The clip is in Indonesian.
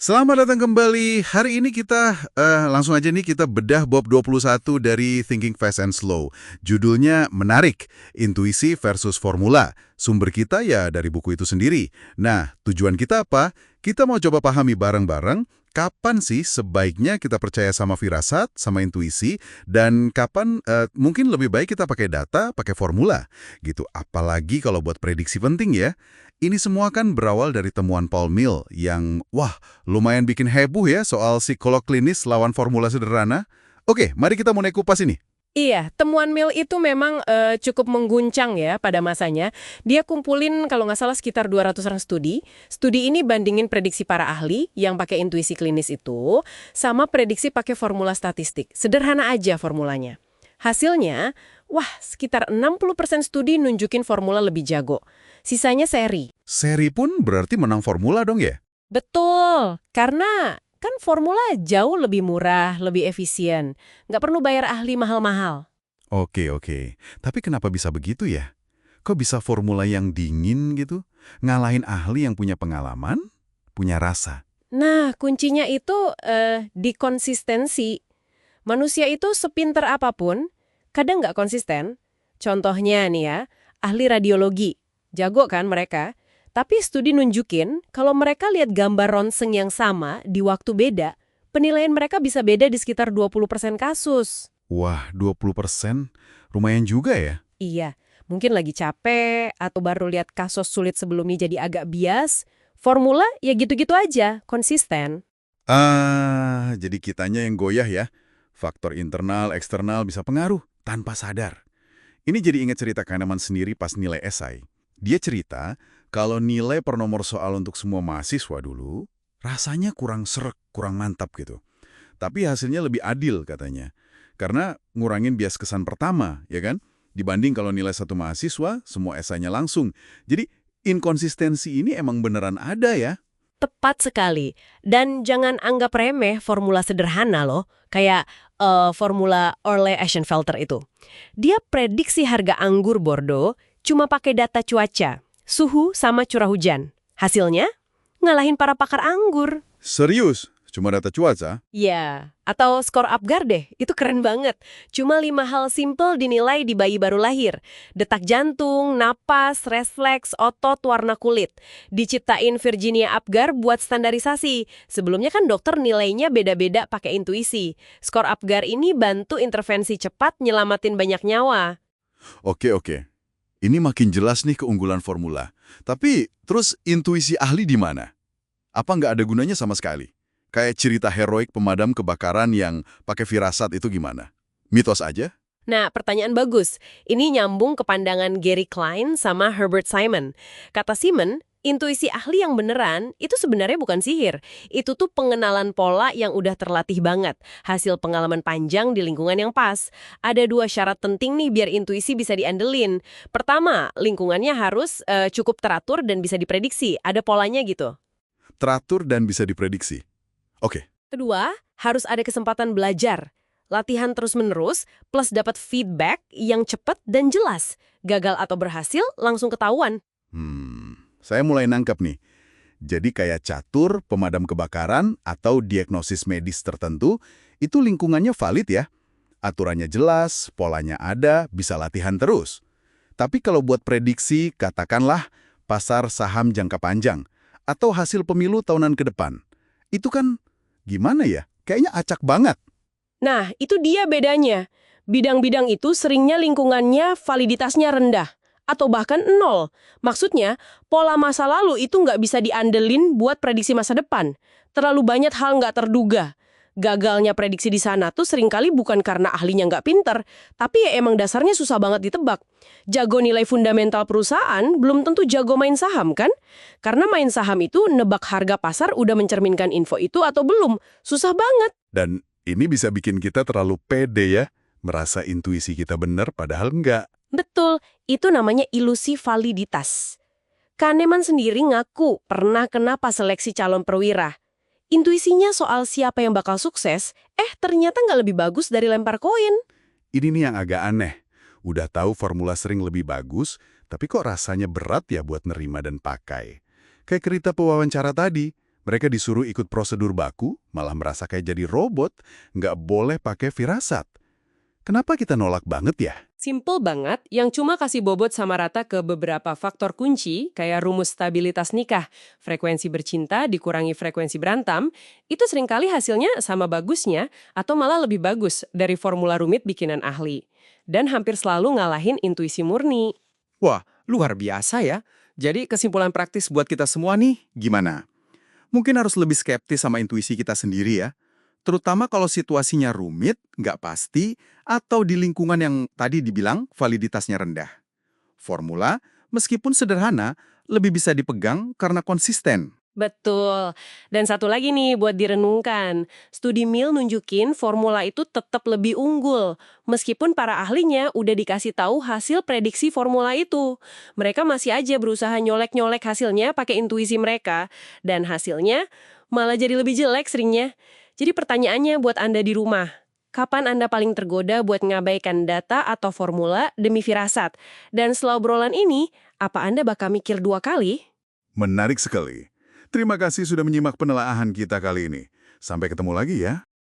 Selamat datang kembali. Hari ini kita langsung aja nih kita bedah bab 21 dari Thinking Fast and Slow. Judulnya menarik, intuisi versus formula. Sumber kita ya dari buku itu sendiri. Nah, tujuan kita apa? Kita mau coba pahami bareng-bareng kapan sih sebaiknya kita percaya sama firasat, sama intuisi, dan kapan mungkin lebih baik kita pakai data, pakai formula. Gitu. Apalagi kalau buat prediksi penting ya. Ini semua kan berawal dari temuan Paul Mill yang, wah, lumayan bikin heboh ya soal psikolog klinis lawan formula sederhana. Oke, mari kita mulai kupas ini. Iya, temuan Mill itu memang cukup mengguncang ya pada masanya. Dia kumpulin kalau nggak salah sekitar 200 studi. Studi ini bandingin prediksi para ahli yang pakai intuisi klinis itu sama prediksi pakai formula statistik. Sederhana aja formulanya. Hasilnya, wah sekitar 60% studi nunjukin formula lebih jago. Sisanya seri. Seri pun berarti menang formula dong ya? Betul, karena kan formula jauh lebih murah, lebih efisien. Nggak perlu bayar ahli mahal-mahal. Oke. Tapi kenapa bisa begitu ya? Kok bisa formula yang dingin gitu? Ngalahin ahli yang punya pengalaman, punya rasa. Nah, kuncinya itu di konsistensi. Manusia itu sepinter apapun, kadang nggak konsisten. Contohnya nih ya, ahli radiologi. Jago kan mereka? Tapi studi nunjukin kalau mereka lihat gambar ronsen yang sama di waktu beda, penilaian mereka bisa beda di sekitar 20% kasus. Wah, 20%? Lumayan juga ya? Iya, mungkin lagi capek atau baru lihat kasus sulit sebelumnya jadi agak bias. Formula ya gitu-gitu aja, konsisten. Jadi kitanya yang goyah ya. Faktor internal, eksternal bisa pengaruh tanpa sadar. Ini jadi ingat cerita Kahneman sendiri pas nilai esai. Dia cerita kalau nilai per nomor soal untuk semua mahasiswa dulu, rasanya kurang srek, kurang mantap gitu. Tapi hasilnya lebih adil katanya. Karena ngurangin bias kesan pertama, ya kan? Dibanding kalau nilai satu mahasiswa, semua esainya langsung. Jadi inkonsistensi ini emang beneran ada ya? Tepat sekali. Dan jangan anggap remeh formula sederhana loh, kayak formula Orley-Eschenfelter itu. Dia prediksi harga anggur Bordeaux cuma pakai data cuaca, suhu sama curah hujan. Hasilnya, ngalahin para pakar anggur. Serius? Cuma data cuaca? Ya, atau skor Apgar deh, itu keren banget. Cuma 5 hal simple dinilai di bayi baru lahir. Detak jantung, napas, refleks, otot, warna kulit. Diciptain Virginia Apgar buat standarisasi. Sebelumnya kan dokter nilainya beda-beda pakai intuisi. Skor Apgar ini bantu intervensi cepat nyelamatin banyak nyawa. Oke. Ini makin jelas nih keunggulan formula. Tapi, terus intuisi ahli di mana? Apa nggak ada gunanya sama sekali? Kayak cerita heroik pemadam kebakaran yang pakai firasat itu gimana? Mitos aja? Nah, pertanyaan bagus. Ini nyambung ke pandangan Gary Klein sama Herbert Simon. Kata Simon, intuisi ahli yang beneran itu sebenarnya bukan sihir. Itu tuh pengenalan pola yang udah terlatih banget. Hasil pengalaman panjang di lingkungan yang pas. Ada 2 syarat penting nih biar intuisi bisa diandelin. Pertama, lingkungannya harus cukup teratur dan bisa diprediksi. Ada polanya gitu. Teratur dan bisa diprediksi. Oke. Kedua, harus ada kesempatan belajar. Latihan terus-menerus, plus dapat feedback yang cepat dan jelas. Gagal atau berhasil, langsung ketahuan. Saya mulai nangkep nih. Jadi kayak catur, pemadam kebakaran, atau diagnosis medis tertentu, itu lingkungannya valid ya. Aturannya jelas, polanya ada, bisa latihan terus. Tapi kalau buat prediksi, katakanlah pasar saham jangka panjang, atau hasil pemilu tahunan ke depan. Itu kan gimana ya? Kayaknya acak banget. Nah, itu dia bedanya. Bidang-bidang itu seringnya lingkungannya validitasnya rendah. Atau bahkan nol. Maksudnya, pola masa lalu itu nggak bisa diandelin buat prediksi masa depan. Terlalu banyak hal nggak terduga. Gagalnya prediksi di sana tuh seringkali bukan karena ahlinya nggak pinter, tapi ya emang dasarnya susah banget ditebak. Jago nilai fundamental perusahaan belum tentu jago main saham kan? Karena main saham itu nebak harga pasar udah mencerminkan info itu atau belum. Susah banget. Dan ini bisa bikin kita terlalu pede ya, merasa intuisi kita benar padahal enggak. Betul, itu namanya ilusi validitas. Kahneman sendiri ngaku pernah kena pas seleksi calon perwira. Intuisinya soal siapa yang bakal sukses, ternyata nggak lebih bagus dari lempar koin. Ini nih yang agak aneh. Udah tahu formula sering lebih bagus, tapi kok rasanya berat ya buat nerima dan pakai. Kayak cerita pewawancara tadi, Mereka disuruh ikut prosedur baku, malah merasa kayak jadi robot, nggak boleh pakai firasat. Kenapa kita nolak banget ya? Simple banget, yang cuma kasih bobot sama rata ke beberapa faktor kunci, kayak rumus stabilitas nikah, frekuensi bercinta dikurangi frekuensi berantem, itu seringkali hasilnya sama bagusnya, atau malah lebih bagus dari formula rumit bikinan ahli. Dan hampir selalu ngalahin intuisi murni. Wah, luar biasa ya. Jadi kesimpulan praktis buat kita semua nih, gimana? Mungkin harus lebih skeptis sama intuisi kita sendiri ya. Terutama kalau situasinya rumit, nggak pasti, atau di lingkungan yang tadi dibilang validitasnya rendah. Formula, meskipun sederhana, lebih bisa dipegang karena konsisten. Betul. Dan satu lagi nih buat direnungkan. Studi Mill nunjukin formula itu tetap lebih unggul. Meskipun para ahlinya udah dikasih tahu hasil prediksi formula itu. Mereka masih aja berusaha nyolek-nyolek hasilnya pakai intuisi mereka. Dan hasilnya malah jadi lebih jelek seringnya. Jadi pertanyaannya buat Anda di rumah. Kapan Anda paling tergoda buat ngabaikan data atau formula demi firasat? Dan setelah obrolan ini, apa Anda bakal mikir 2 kali? Menarik sekali. Terima kasih sudah menyimak penelaahan kita kali ini. Sampai ketemu lagi ya.